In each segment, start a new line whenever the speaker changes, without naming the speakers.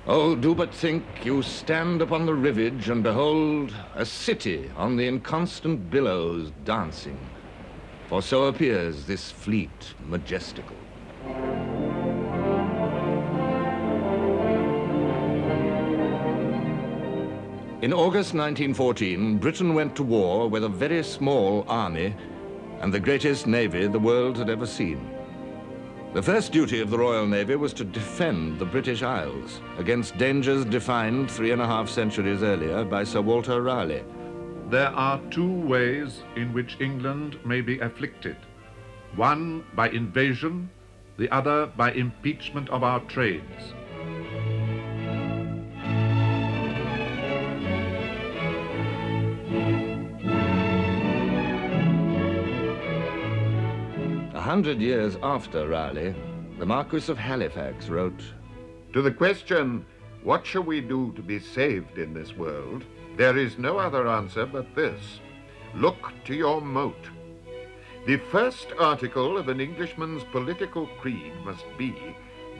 Oh, do but think you stand upon the rivage and behold a city on the inconstant billows dancing. For so appears this fleet majestical. In August 1914, Britain went to war with a very small army and the greatest navy the world had ever seen. The first duty of the Royal Navy was to defend the British Isles against dangers defined 3.5 centuries earlier by Sir Walter Raleigh.
There are two ways in which England may be afflicted. One by invasion, the other by impeachment of our trades.
A 100 years after Raleigh, the Marquis of Halifax wrote,
"To the question, what shall we do to be saved in this world? There is no other answer but this: look to your moat. The first article of an Englishman's political creed must be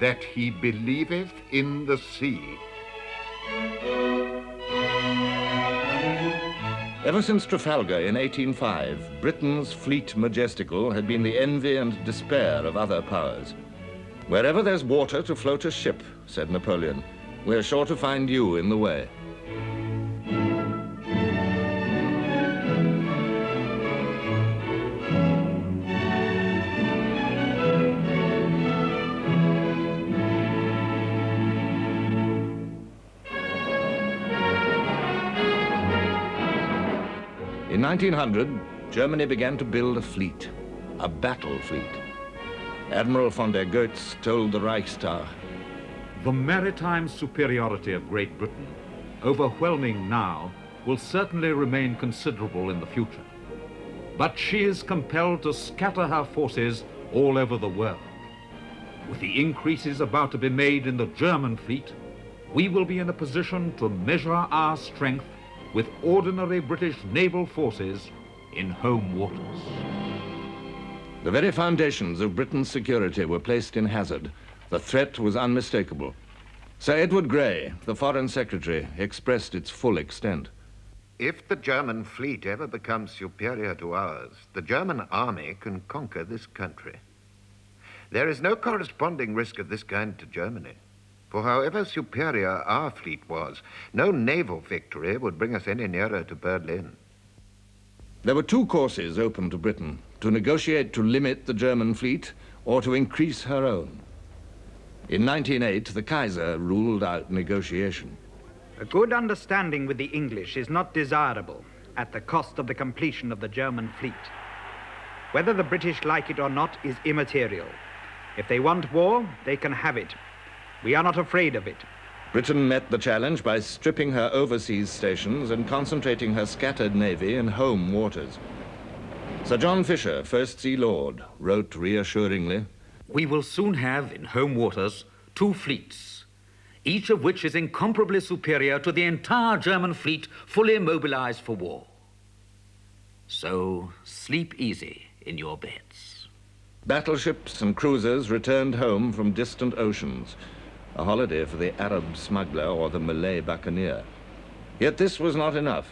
that he believeth in the sea."
Ever since Trafalgar in 1805, Britain's fleet majestical had been the envy and despair of other powers. "Wherever there's water to float a ship," said Napoleon, "we're sure to find you in the way." In 1900, Germany began to build a fleet, a battle fleet. Admiral von der Goetz told the Reichstag,
"The maritime superiority of Great Britain, overwhelming now, will certainly remain considerable in the future. But she is compelled to scatter her forces all over the world. With the increases about to be made in the German fleet, we will be in a position to measure our strength with ordinary British naval forces in home waters."
The very foundations of Britain's security were placed in hazard. The threat was unmistakable. Sir Edward Grey, the Foreign Secretary, expressed its full extent.
"If the German fleet ever becomes superior to ours, the German army can conquer this country. There is no corresponding risk of this kind to Germany. For however superior our fleet was, no naval victory would bring us any nearer to Berlin."
There were two courses open to Britain: to negotiate to limit the German fleet or to increase her own. In 1908, the Kaiser ruled out negotiation.
"A good understanding with the English is not desirable at the cost of the completion of the German fleet. Whether the British like it or not is immaterial. If they want war, they can have it. We are not afraid of it."
Britain met the challenge by stripping her overseas stations and concentrating her scattered navy in home waters. Sir John Fisher, First Sea Lord, wrote reassuringly,
"We will soon have in home waters 2 fleets, each of which is incomparably superior to the entire German fleet fully mobilized for war. So sleep easy in your beds."
Battleships and cruisers returned home from distant oceans, a holiday for the Arab smuggler or the Malay buccaneer. Yet this was not enough.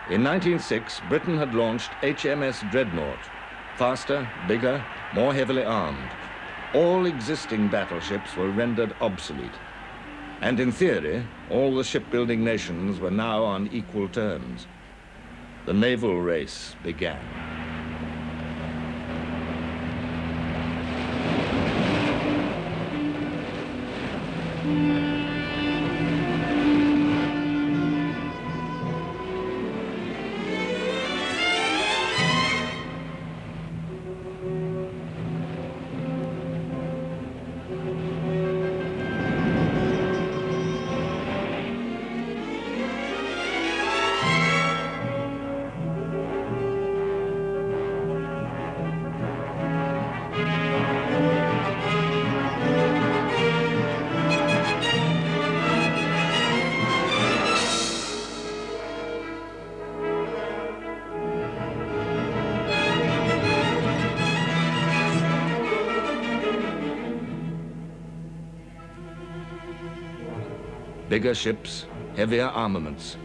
In 1906, Britain had launched HMS Dreadnought, faster, bigger, more heavily armed. All existing battleships were rendered obsolete. And in theory, all the shipbuilding nations were now on equal terms. The naval race began. Bigger ships, heavier armaments,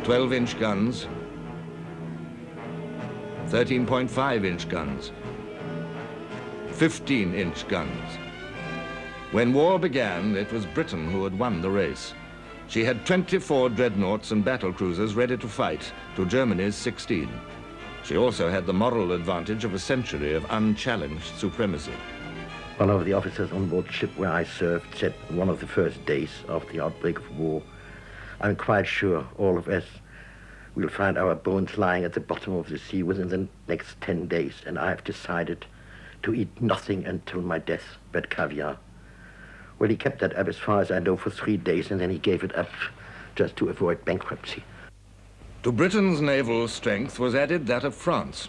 12-inch guns, 13.5-inch guns, 15-inch guns. When war began, it was Britain who had won the race. She had 24 dreadnoughts and battle cruisers ready to fight to Germany's 16. She also had the moral advantage of a century of unchallenged supremacy.
One of the officers on board the ship where I served said one of the first days after the outbreak of war, "I'm quite sure all of us will find our bones lying at the bottom of the sea within the next 10 days, and I've decided to eat nothing until my death but caviar." Well, he kept that up as far as I know for 3 days, and then he gave it up just to avoid bankruptcy.
To Britain's naval strength was added that of France.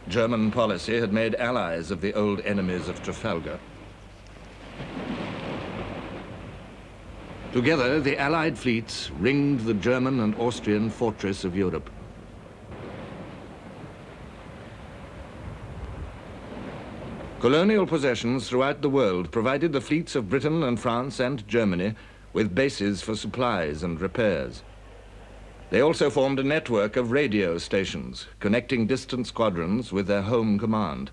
German policy had made allies of the old enemies of Trafalgar. Together, the Allied fleets ringed the German and Austrian fortress of Europe. Colonial possessions throughout the world provided the fleets of Britain and France and Germany with bases for supplies and repairs. They also formed a network of radio stations, connecting distant squadrons with their home command.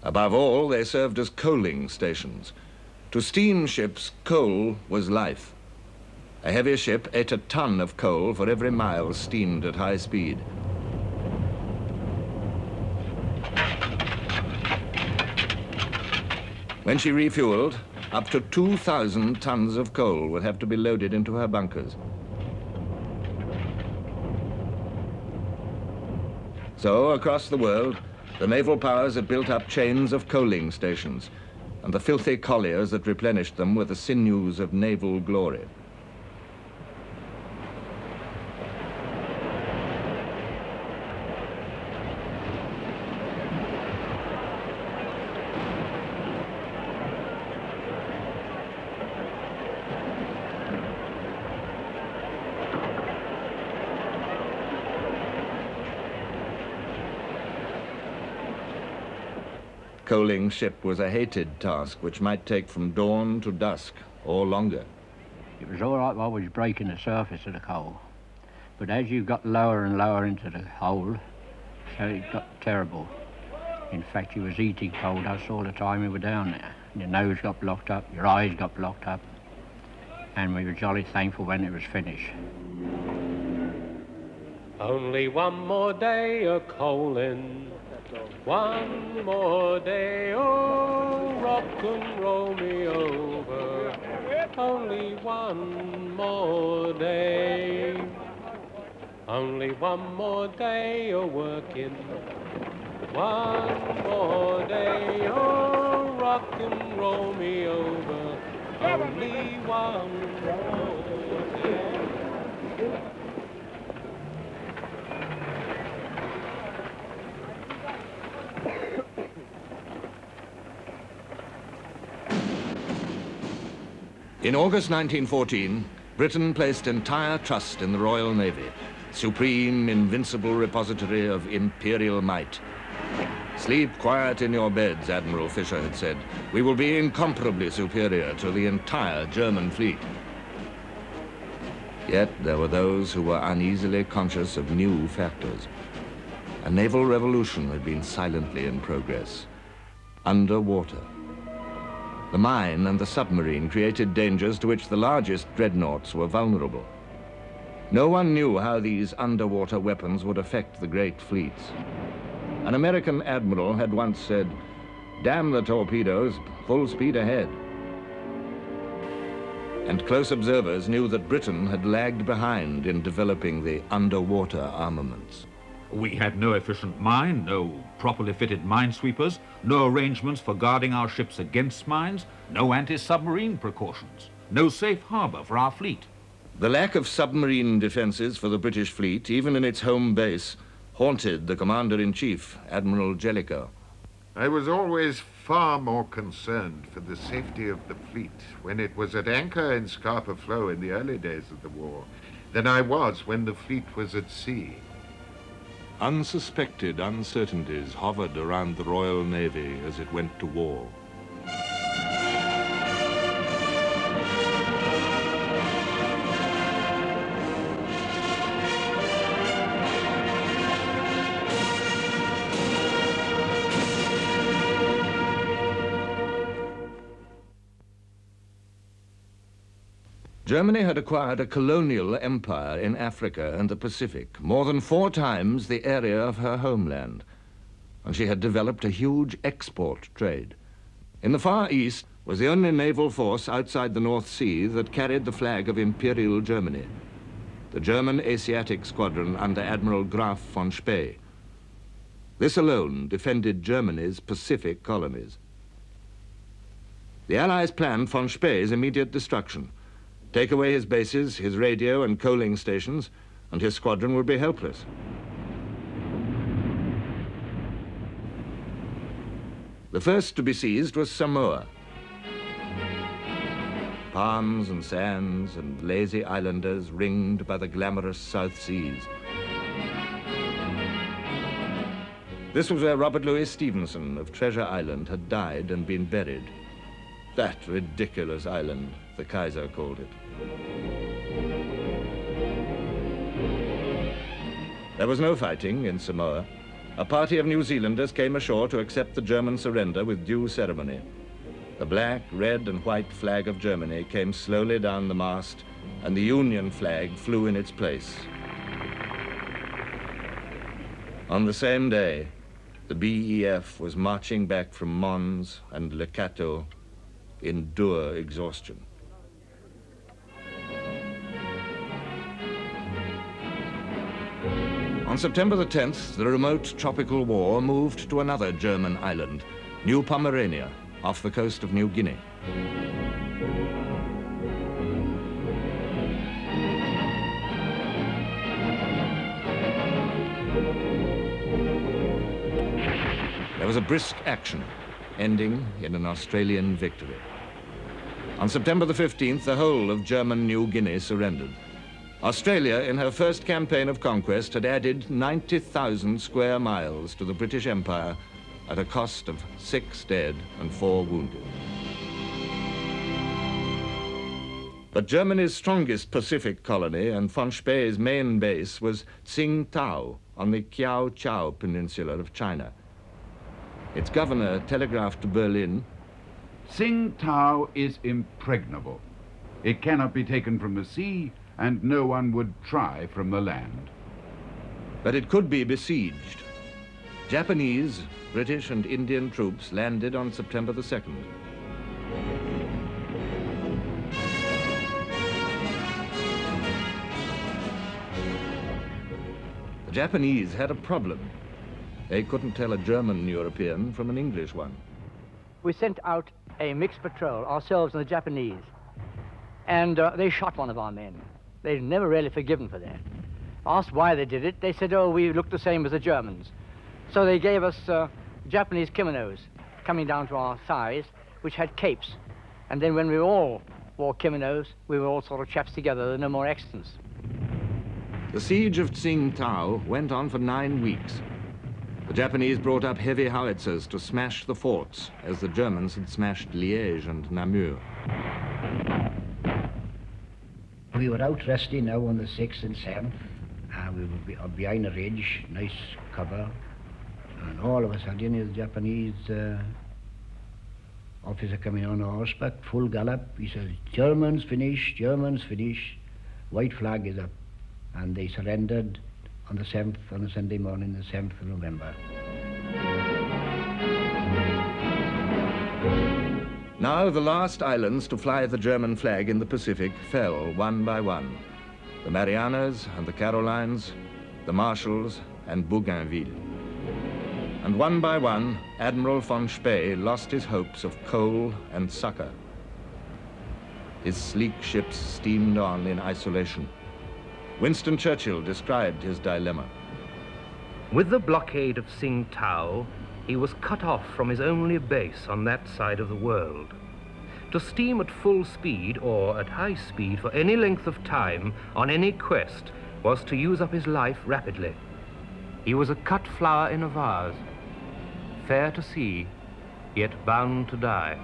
Above all, they served as coaling stations. To steamships, coal was life. A heavy ship ate a ton of coal for every mile steamed at high speed. When she refueled, up to 2,000 tons of coal would have to be loaded into her bunkers. So, across the world, the naval powers had built up chains of coaling stations, and the filthy colliers that replenished them were the sinews of naval glory. Coaling ship was a hated task which might take from dawn to dusk or longer.
It was all right while we was breaking the surface of the coal, but as you got lower and lower into the hole, so it got terrible. In fact, you was eating coal dust all the time we were down there. Your nose got blocked up, your eyes got blocked up, and we were jolly thankful when it was finished.
Only one more day of coaling, one more day, oh, rock and roll me over. Only one more day, only one more day of working. One more day, oh, rock and roll me over. Only one more day.
In August 1914, Britain placed entire trust in the Royal Navy, supreme, invincible repository of imperial might. "Sleep quiet in your beds," Admiral Fisher had said. "We will be incomparably superior to the entire German fleet." Yet there were those who were uneasily conscious of new factors. A naval revolution had been silently in progress. Underwater. The mine and the submarine created dangers to which the largest dreadnoughts were vulnerable. No one knew how these underwater weapons would affect the great fleets. An American admiral had once said, "Damn the torpedoes, full speed ahead." And close observers knew that Britain had lagged behind in developing the underwater armaments.
We had no efficient mine, no properly fitted minesweepers, no arrangements for guarding our ships against mines, no anti-submarine precautions, no safe harbor for our fleet.
The lack of submarine defenses for the British fleet, even in its home base, haunted the Commander-in-Chief, Admiral Jellicoe.
I was always far more concerned for the safety of the fleet when it was at anchor in Scapa Flow in the early days of the war than I was when the fleet was at sea.
Unsuspected uncertainties hovered around the Royal Navy as it went to war. Germany had acquired a colonial empire in Africa and the Pacific, more than 4 times the area of her homeland, and she had developed a huge export trade. In the Far East was the only naval force outside the North Sea that carried the flag of Imperial Germany, the German Asiatic Squadron under Admiral Graf von Spee. This alone defended Germany's Pacific colonies. The Allies planned von Spee's immediate destruction. Take away his bases, his radio and coaling stations, and his squadron would be helpless. The first to be seized was Samoa. Palms and sands and lazy islanders ringed by the glamorous South Seas. This was where Robert Louis Stevenson of Treasure Island had died and been buried. That ridiculous island, the Kaiser called it. There was no fighting in Samoa. A party of New Zealanders came ashore to accept the German surrender with due ceremony. The black, red, and white flag of Germany came slowly down the mast, and the Union flag flew in its place. On the same day, the BEF was marching back from Mons and Le Cateau in dour exhaustion. On September the 10th, the remote tropical war moved to another German island, New Pomerania, off the coast of New Guinea. There was a brisk action, ending in an Australian victory. On September the 15th, the whole of German New Guinea surrendered. Australia, in her first campaign of conquest, had added 90,000 square miles to the British Empire at a cost of 6 dead and 4 wounded. But Germany's strongest Pacific colony and von Spee's main base was Tsingtao on the Kiao Chau Peninsula of China. Its governor telegraphed to Berlin,
Tsingtao is impregnable. It cannot be taken from the sea, and no one would try from the land.
but it could be besieged. Japanese, British, and Indian troops landed on September the 2nd. The Japanese had a problem. They couldn't tell a German European from an English one.
We sent out a mixed patrol, ourselves and the Japanese, and they shot one of our men. They've never really forgiven for that. Asked why they did it, they said, oh, we look the same as the Germans. So they gave us Japanese kimonos coming down to our thighs, which had capes. And then when we all wore kimonos, we were all sort of chaps together. There were no more accidents.
The siege of Tsingtao went on for 9 weeks. The Japanese brought up heavy howitzers to smash the forts, as the Germans had smashed Liège and Namur.
We were out resting now on the 6th and 7th. We were behind a ridge, nice cover. And all of a sudden, the Japanese officer coming on horseback, full gallop. He says, Germans finish, Germans finish. White flag is up. And they surrendered on the 7th, on a Sunday morning, the 7th of November.
Now the last islands to fly the German flag in the Pacific fell one by one. The Marianas and the Carolines, the Marshalls and Bougainville. And one by one, Admiral von Spee lost his hopes of coal and succor. His sleek ships steamed on in isolation. Winston Churchill described his dilemma.
With the blockade of Tsingtao, he was cut off from his only base on that side of the world. To steam at full speed or at high speed for any length of time on any quest was to use up his life rapidly. He was a cut flower in a vase, fair to see, yet bound to die.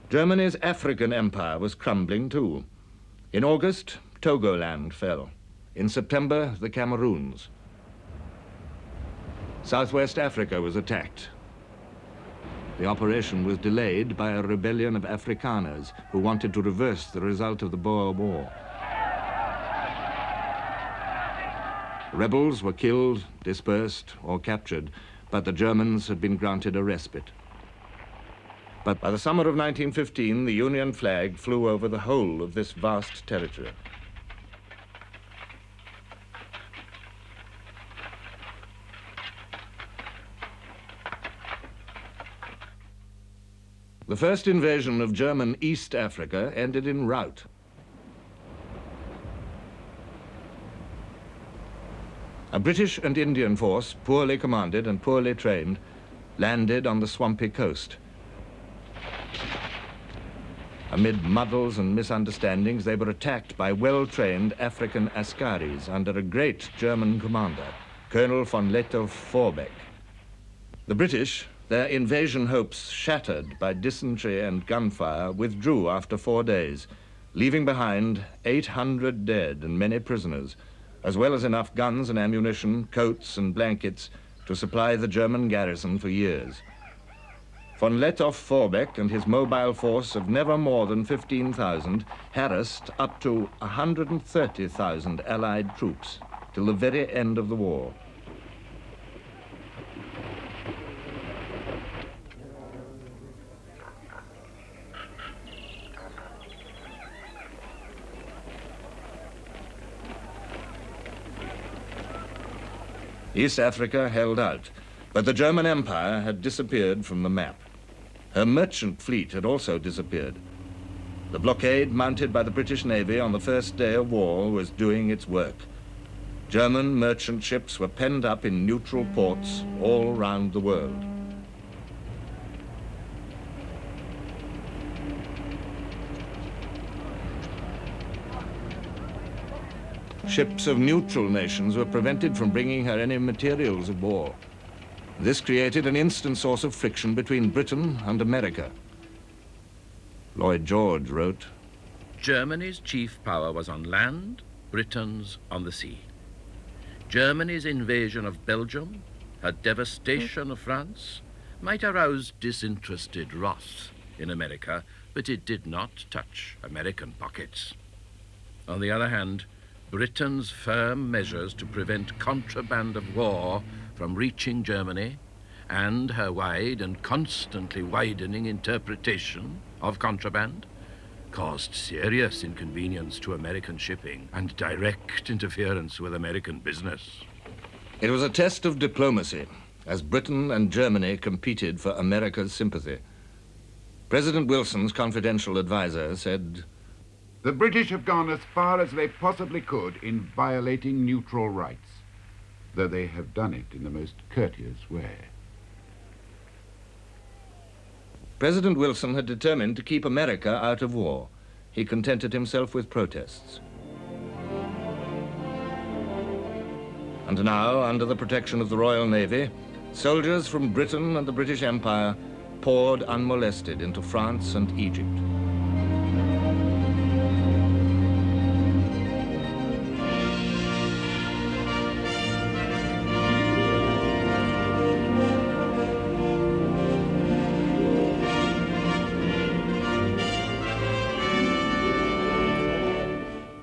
Germany's African empire was crumbling too. In August, Togoland fell. In September, the Cameroons. Southwest Africa was attacked. The operation was delayed by a rebellion of Afrikaners who wanted to reverse the result of the Boer War. Rebels were killed, dispersed, or captured, but the Germans had been granted a respite. But by the summer of 1915, the Union flag flew over the whole of this vast territory. The first invasion of German East Africa ended in rout. A British and Indian force, poorly commanded and poorly trained, landed on the swampy coast. Amid muddles and misunderstandings, they were attacked by well-trained African askaris under a great German commander, Colonel von Lettow-Vorbeck. The British, their invasion hopes shattered by dysentery and gunfire, withdrew after 4 days, leaving behind 800 dead and many prisoners, as well as enough guns and ammunition, coats and blankets to supply the German garrison for years. Von Lettow-Vorbeck and his mobile force of never more than 15,000 harassed up to 130,000 Allied troops till the very end of the war. East Africa held out, but the German Empire had disappeared from the map. Her merchant fleet had also disappeared. The blockade mounted by the British Navy on the first day of war was doing its work. German merchant ships were penned up in neutral ports all round the world. Ships of neutral nations were prevented from bringing her any materials of war. This created an instant source of friction between Britain and America. Lloyd George wrote,
Germany's chief power was on land, Britain's on the sea. Germany's invasion of Belgium, her devastation of France, might arouse disinterested wrath in America, but it did not touch American pockets. On the other hand, Britain's firm measures to prevent contraband of war from reaching Germany, and her wide and constantly widening interpretation of contraband, caused serious inconvenience to American shipping and direct interference with American business.
It was a test of diplomacy as Britain and Germany competed for America's sympathy. President Wilson's confidential advisor said,
The British have gone as far as they possibly could in violating neutral rights, though they have done it in the most courteous way.
President Wilson had determined to keep America out of war. He contented himself with protests. And now, under the protection of the Royal Navy, soldiers from Britain and the British Empire poured unmolested into France and Egypt.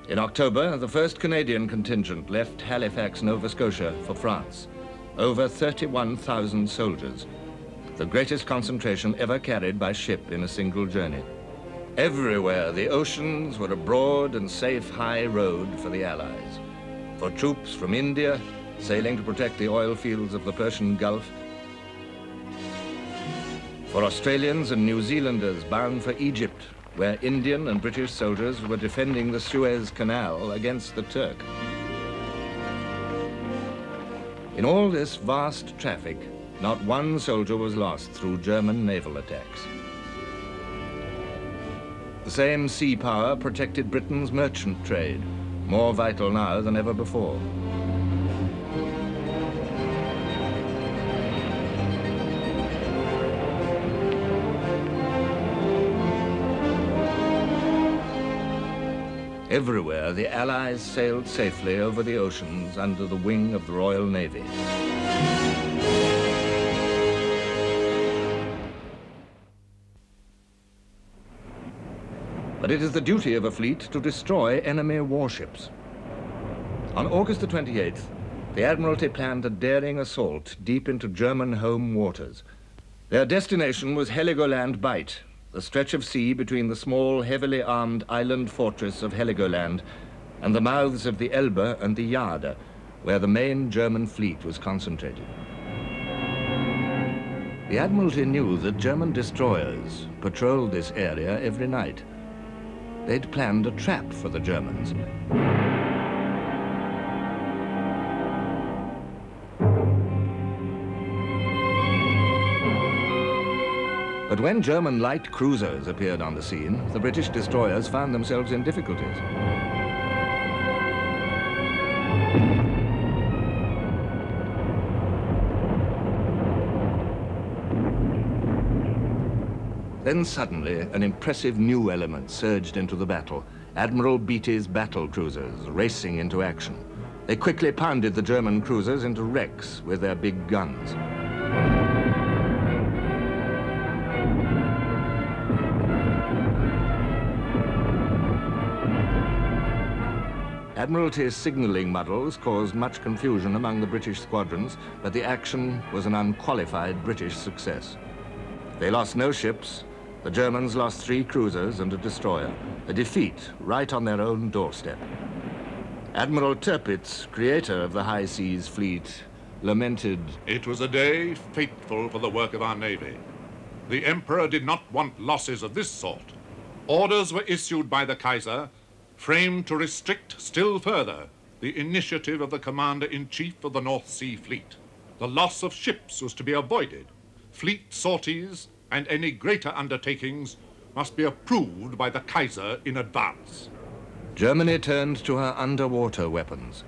In October, the first Canadian contingent left Halifax, Nova Scotia for France. Over 31,000 soldiers, the greatest concentration ever carried by ship in a single journey. Everywhere, the oceans were a broad and safe high road for the Allies. For troops from India, sailing to protect the oil fields of the Persian Gulf. For Australians and New Zealanders bound for Egypt, where Indian and British soldiers were defending the Suez Canal against the Turk. In all this vast traffic, not one soldier was lost through German naval attacks. The same sea power protected Britain's merchant trade, more vital now than ever before. Everywhere, the Allies sailed safely over the oceans under the wing of the Royal Navy. But it is the duty of a fleet to destroy enemy warships. On August the 28th, the Admiralty planned a daring assault deep into German home waters. Their destination was Heligoland Bight, the stretch of sea between the small, heavily armed island fortress of Heligoland and the mouths of the Elbe and the Jade, where the main German fleet was concentrated. The Admiralty knew that German destroyers patrolled this area every night. They'd planned a trap for the Germans. But when German light cruisers appeared on the scene, the British destroyers found themselves in difficulties. Then suddenly, an impressive new element surged into the battle. Admiral Beatty's battle cruisers racing into action. They quickly pounded the German cruisers into wrecks with their big guns. Admiralty's signalling muddles caused much confusion among the British squadrons, but the action was an unqualified British success. They lost no ships. The Germans lost 3 cruisers and a destroyer, a defeat right on their own doorstep. Admiral Tirpitz, creator of the High Seas Fleet, lamented,
"It was a day fateful for the work of our Navy. The Emperor did not want losses of this sort. Orders were issued by the Kaiser, framed to restrict still further the initiative of the Commander-in-Chief of the North Sea Fleet. The loss of ships was to be avoided. Fleet sorties and any greater undertakings must be approved by the Kaiser in advance."
Germany turned to her underwater weapons.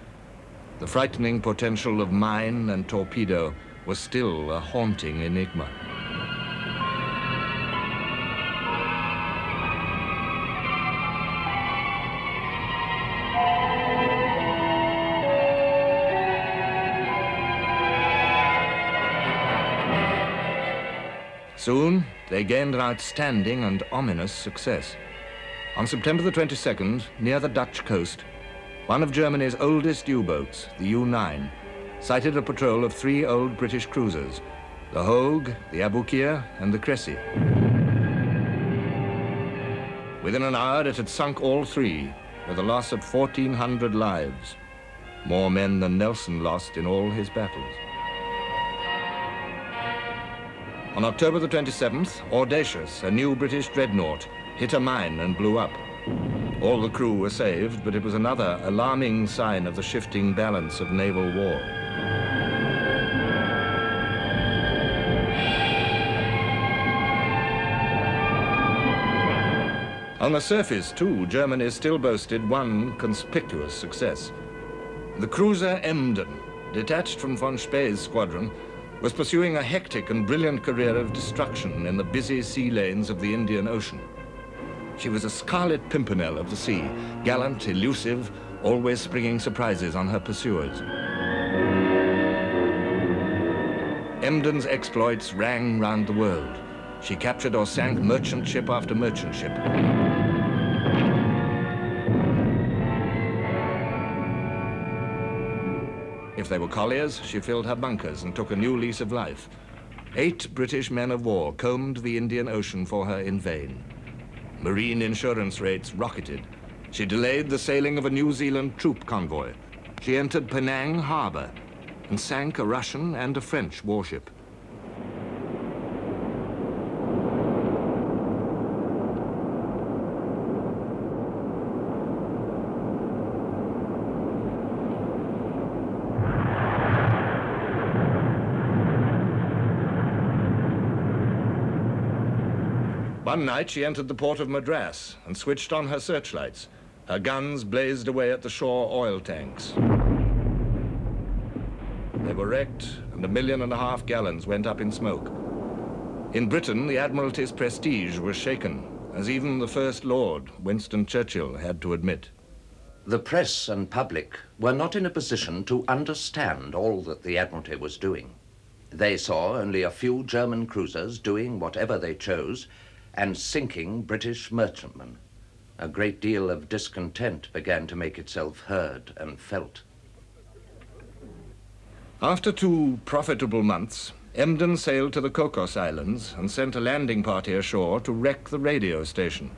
The frightening potential of mine and torpedo was still a haunting enigma. Soon, they gained an outstanding and ominous success. On September the 22nd, near the Dutch coast, one of Germany's oldest U-boats, the U-9, sighted a patrol of 3 old British cruisers, the Hogue, the Aboukir, and the Cressy. Within an hour, it had sunk all 3, with a loss of 1,400 lives, more men than Nelson lost in all his battles. On October the 27th, Audacious, a new British dreadnought, hit a mine and blew up. All the crew were saved, but it was another alarming sign of the shifting balance of naval war. On the surface, too, Germany still boasted one conspicuous success. The cruiser Emden, detached from von Spee's squadron, was pursuing a hectic and brilliant career of destruction in the busy sea lanes of the Indian Ocean. She was a scarlet pimpernel of the sea, gallant, elusive, always springing surprises on her pursuers. Emden's exploits rang round the world. She captured or sank merchant ship after merchant ship. If they were colliers, she filled her bunkers and took a new lease of life. 8 British men of war combed the Indian Ocean for her in vain. Marine insurance rates rocketed. She delayed the sailing of a New Zealand troop convoy. She entered Penang harbor and sank a Russian and a French warship. One night she entered the port of Madras and switched on her searchlights. Her guns blazed away at the shore oil tanks. They were wrecked, and 1.5 million gallons went up in smoke. In Britain, the Admiralty's prestige was shaken, as even the First Lord, Winston Churchill, had to admit.
The press and public were not in a position to understand all that the Admiralty was doing. They saw only a few German cruisers doing whatever they chose and sinking British merchantmen. A great deal of discontent began to make itself heard and felt.
After 2 profitable months, Emden sailed to the Cocos Islands and sent a landing party ashore to wreck the radio station.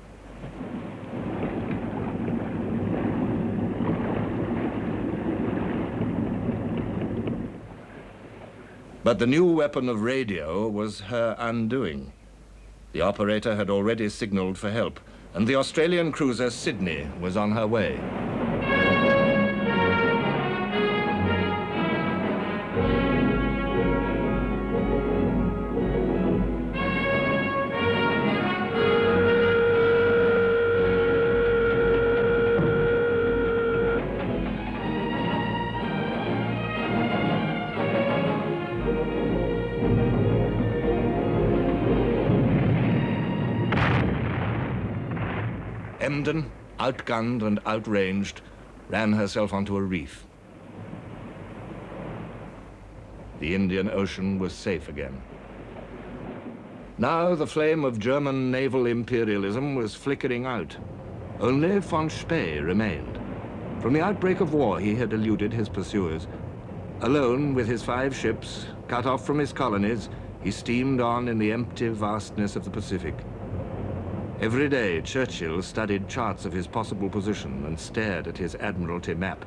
But the new weapon of radio was her undoing. The operator had already signaled for help, and the Australian cruiser Sydney was on her way. Emden, outgunned and outranged, ran herself onto a reef. The Indian Ocean was safe again. Now the flame of German naval imperialism was flickering out. Only von Spee remained. From the outbreak of war, he had eluded his pursuers. Alone with his 5 ships, cut off from his colonies, he steamed on in the empty vastness of the Pacific. Every day, Churchill studied charts of his possible position and stared at his Admiralty map,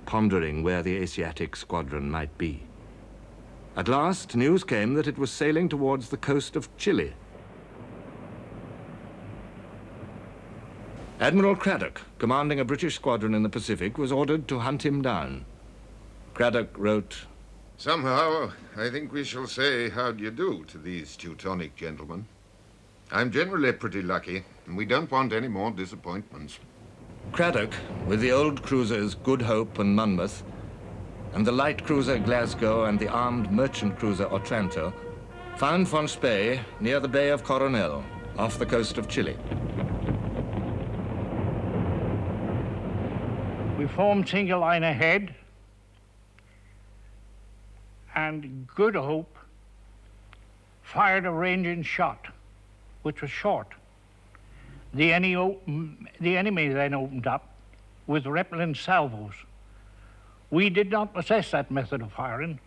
pondering where the Asiatic squadron might be. At last, news came that it was sailing towards the coast of Chile. Admiral Craddock, commanding a British squadron in the Pacific, was ordered to hunt him down. Craddock wrote,
Somehow, I think we shall say how do you do to these Teutonic gentlemen. I'm generally pretty lucky, and we don't want any more disappointments.
Craddock, with the old cruisers Good Hope and Monmouth, and the light cruiser Glasgow and the armed merchant cruiser Otranto, found von Spee near the Bay of Coronel, off the coast of Chile.
We formed single line ahead, and Good Hope fired a ranging shot, which was short. The enemy then opened up with Zeppelin salvos. We did not possess that method of firing,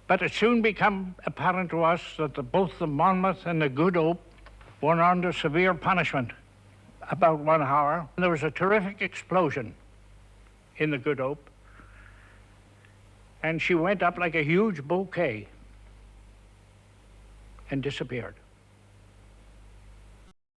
but it soon became apparent to us that both the Monmouth and the Good Hope were under severe punishment. About 1 hour, there was a terrific explosion in the Good Hope, and she went up like a huge bouquet and disappeared.